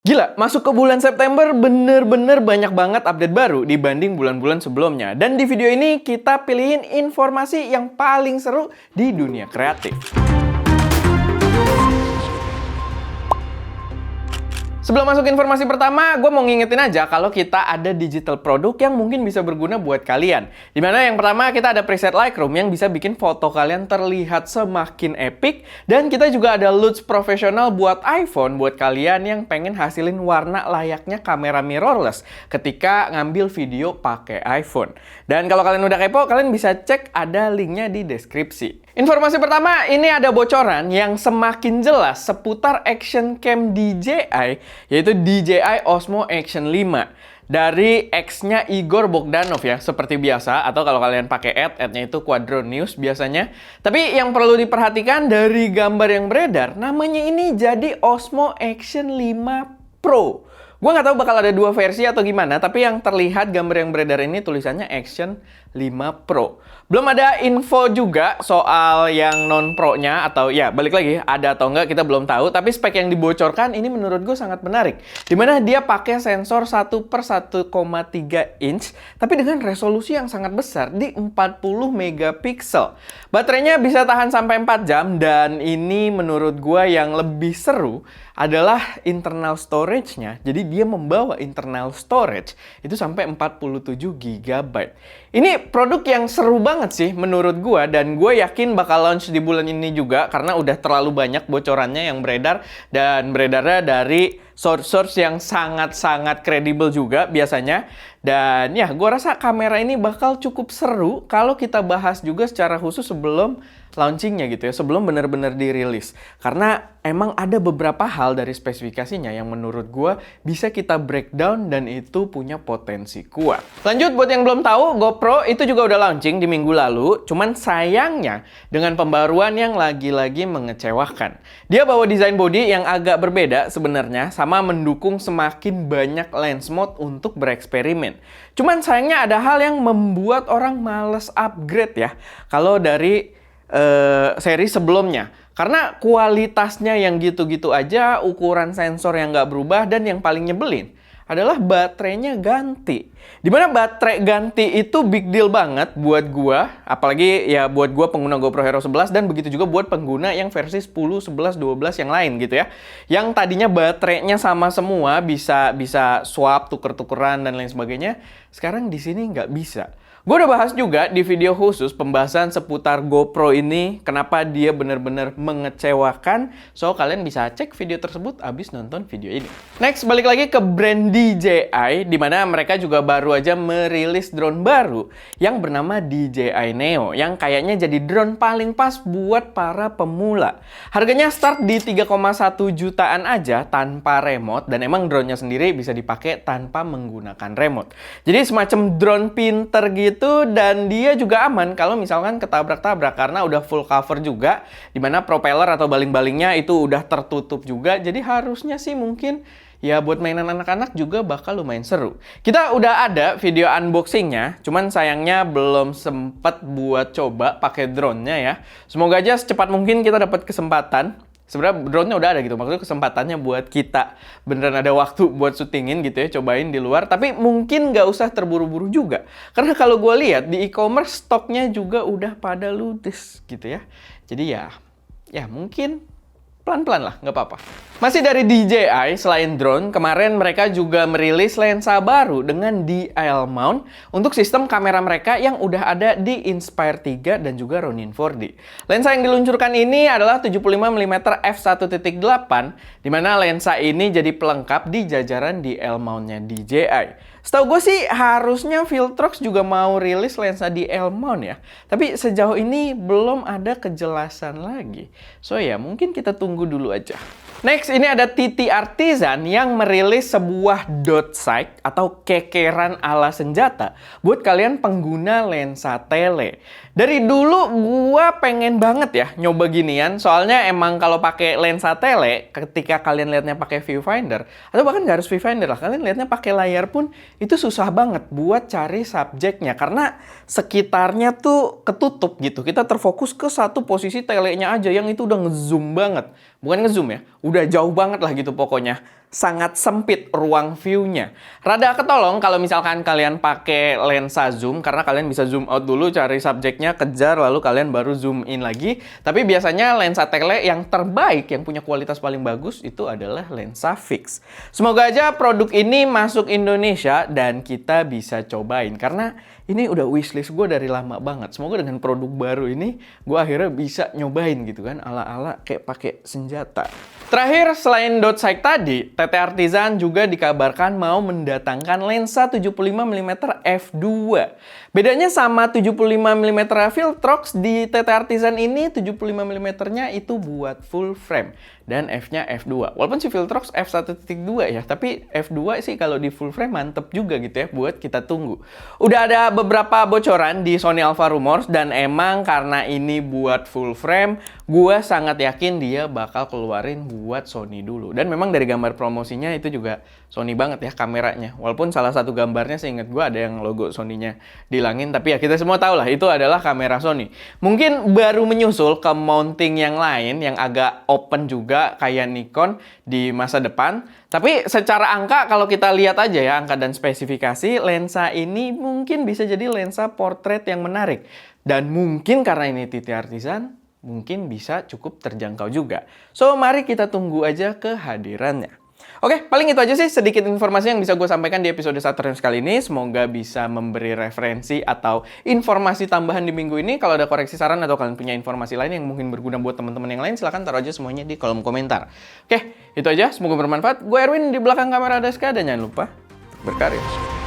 Gila, masuk ke bulan September bener-bener banyak banget update baru dibanding bulan-bulan sebelumnya. Dan di video ini kita pilihin informasi yang paling seru di dunia kreatif. Sebelum masuk informasi pertama, gue mau ngingetin aja kalau kita ada digital produk yang mungkin bisa berguna buat kalian. Dimana yang pertama kita ada preset Lightroom yang bisa bikin foto kalian terlihat semakin epic. Dan kita juga ada Lux profesional buat iPhone buat kalian yang pengen hasilin warna layaknya kamera mirrorless ketika ngambil video pakai iPhone. Dan kalau kalian udah kepo, kalian bisa cek ada linknya di deskripsi. Informasi pertama, ini ada bocoran yang semakin jelas seputar action cam DJI, yaitu DJI Osmo Action 5 dari X-nya Igor Bogdanov ya, seperti biasa, atau kalau kalian pakai ad-nya itu Quadro News biasanya. Tapi yang perlu diperhatikan dari gambar yang beredar, namanya ini jadi Osmo Action 5 Pro. Gue nggak tahu bakal ada dua versi atau gimana, tapi yang terlihat gambar yang beredar ini tulisannya Action 5 Pro. Belum ada info juga soal yang non-pro-nya, atau ya balik lagi ada atau enggak kita belum tahu, tapi spek yang dibocorkan ini menurut gue sangat menarik. Dimana dia pakai sensor 1/1,3 inch, tapi dengan resolusi yang sangat besar di 40 megapiksel. Baterainya bisa tahan sampai 4 jam, dan ini menurut gue yang lebih seru adalah internal storage-nya. Jadi dia membawa internal storage itu sampai 47 GB. Ini produk yang seru banget sih menurut gua, dan gue yakin bakal launch di bulan ini juga karena udah terlalu banyak bocorannya yang beredar, dan beredarnya dari source-source yang sangat-sangat kredibel juga biasanya. Dan ya, gua rasa kamera ini bakal cukup seru kalau kita bahas juga secara khusus sebelum launchingnya gitu ya, sebelum benar-benar dirilis. Karena emang ada beberapa hal dari spesifikasinya yang menurut gue bisa kita breakdown dan itu punya potensi kuat. Lanjut, buat yang belum tahu, GoPro itu juga udah launching di minggu lalu. Cuman sayangnya dengan pembaruan yang lagi-lagi mengecewakan. Dia bawa desain body yang agak berbeda sebenarnya, sama mendukung semakin banyak lens mode untuk bereksperimen. Cuman sayangnya ada hal yang membuat orang males upgrade ya, kalau dari seri sebelumnya. Karena kualitasnya yang gitu-gitu aja, ukuran sensor yang nggak berubah, dan yang paling nyebelin adalah baterainya ganti. Dimana baterai ganti itu big deal banget buat gua, apalagi ya buat gua pengguna GoPro Hero 11, dan begitu juga buat pengguna yang versi 10, 11, 12 yang lain gitu ya. Yang tadinya baterainya sama semua, bisa swap, tuker-tukeran dan lain sebagainya. Sekarang di sini nggak bisa. Gue udah bahas juga di video khusus pembahasan seputar GoPro ini, kenapa dia benar-benar mengecewakan. So, kalian bisa cek video tersebut abis nonton video ini. Next, balik lagi ke brand DJI, dimana mereka juga baru aja merilis drone baru yang bernama DJI Neo, yang kayaknya jadi drone paling pas buat para pemula. Harganya start di 3,1 jutaan aja tanpa remote, dan emang drone-nya sendiri bisa dipakai tanpa menggunakan remote. Jadi semacam drone pinter gitu, dan dia juga aman kalau misalkan ketabrak-tabrak karena udah full cover juga, dimana propeller atau baling-balingnya itu udah tertutup juga. Jadi harusnya sih mungkin ya buat mainan anak-anak juga bakal lumayan seru. Kita udah ada video unboxingnya, cuman sayangnya belum sempet buat coba pakai drone-nya ya. Semoga aja secepat mungkin kita dapat kesempatan. Sebenarnya drone-nya udah ada gitu, maksudnya kesempatannya buat kita beneran ada waktu buat syutingin gitu ya, cobain di luar. Tapi mungkin nggak usah terburu-buru juga, karena kalau gue lihat di e-commerce stoknya juga udah pada ludes gitu ya. Jadi ya mungkin pelan-pelan lah, nggak apa-apa. Masih dari DJI, selain drone, kemarin mereka juga merilis lensa baru dengan DL mount untuk sistem kamera mereka yang udah ada di Inspire 3 dan juga Ronin 4D. Lensa yang diluncurkan ini adalah 75mm f1.8, di mana lensa ini jadi pelengkap di jajaran DL mount-nya DJI. Setahu gue sih harusnya Viltrox juga mau rilis lensa DL mount ya. Tapi sejauh ini belum ada kejelasan lagi. So ya mungkin kita tunggu dulu aja. Next, ini ada TT Artisan yang merilis sebuah dot sight atau kekeran ala senjata buat kalian pengguna lensa tele. Dari dulu gua pengen banget ya nyoba ginian, soalnya emang kalau pakai lensa tele, ketika kalian lihatnya pakai viewfinder, atau bahkan nggak harus viewfinder lah, kalian lihatnya pakai layar pun itu susah banget buat cari subjeknya karena sekitarnya tuh ketutup gitu. Kita terfokus ke satu posisi telenya aja yang itu udah ngezoom banget. Bukan ngezoom ya, udah jauh banget lah gitu pokoknya. sangat sempit ruang view-nya. Rada ketolong kalau misalkan kalian pakai lensa zoom, karena kalian bisa zoom out dulu, cari subjeknya, kejar, lalu kalian baru zoom in lagi. Tapi biasanya lensa tele yang terbaik, yang punya kualitas paling bagus, itu adalah lensa fix. Semoga aja produk ini masuk Indonesia dan kita bisa cobain, karena ini udah wishlist gue dari lama banget. Semoga dengan produk baru ini, gue akhirnya bisa nyobain gitu kan, ala-ala kayak pakai senjata. Terakhir, selain dot sight tadi, TT Artisan juga dikabarkan mau mendatangkan lensa 75mm f2. Bedanya sama 75mm Viltrox, di TT Artisan ini 75mm-nya itu buat full frame dan f-nya f2. Walaupun si Viltrox f1.2 ya, tapi f2 sih kalau di full frame mantep juga gitu ya, buat kita tunggu. Udah ada beberapa bocoran di Sony Alpha Rumors, dan emang karena ini buat full frame, gue sangat yakin dia bakal keluarin buat Sony dulu. Dan memang dari gambar promosinya itu juga Sony banget ya kameranya. Walaupun salah satu gambarnya seingat gue ada yang logo Sony-nya dihilangin, tapi ya kita semua tahu lah itu adalah kamera Sony. Mungkin baru menyusul ke mounting yang lain yang agak open juga kayak Nikon di masa depan. Tapi secara angka kalau kita lihat aja ya, angka dan spesifikasi, lensa ini mungkin bisa jadi lensa portrait yang menarik. Dan mungkin karena ini TT Artisan, mungkin bisa cukup terjangkau juga. So, mari kita tunggu aja kehadirannya. Oke, paling itu aja sih sedikit informasi yang bisa gue sampaikan di episode Saturnius kali ini. Semoga bisa memberi referensi atau informasi tambahan di minggu ini. Kalau ada koreksi saran atau kalian punya informasi lain yang mungkin berguna buat teman-teman yang lain, silahkan taruh aja semuanya di kolom komentar. Oke, itu aja. Semoga bermanfaat. Gue Erwin, di belakang kamera ada Ska, dan jangan lupa berkarya.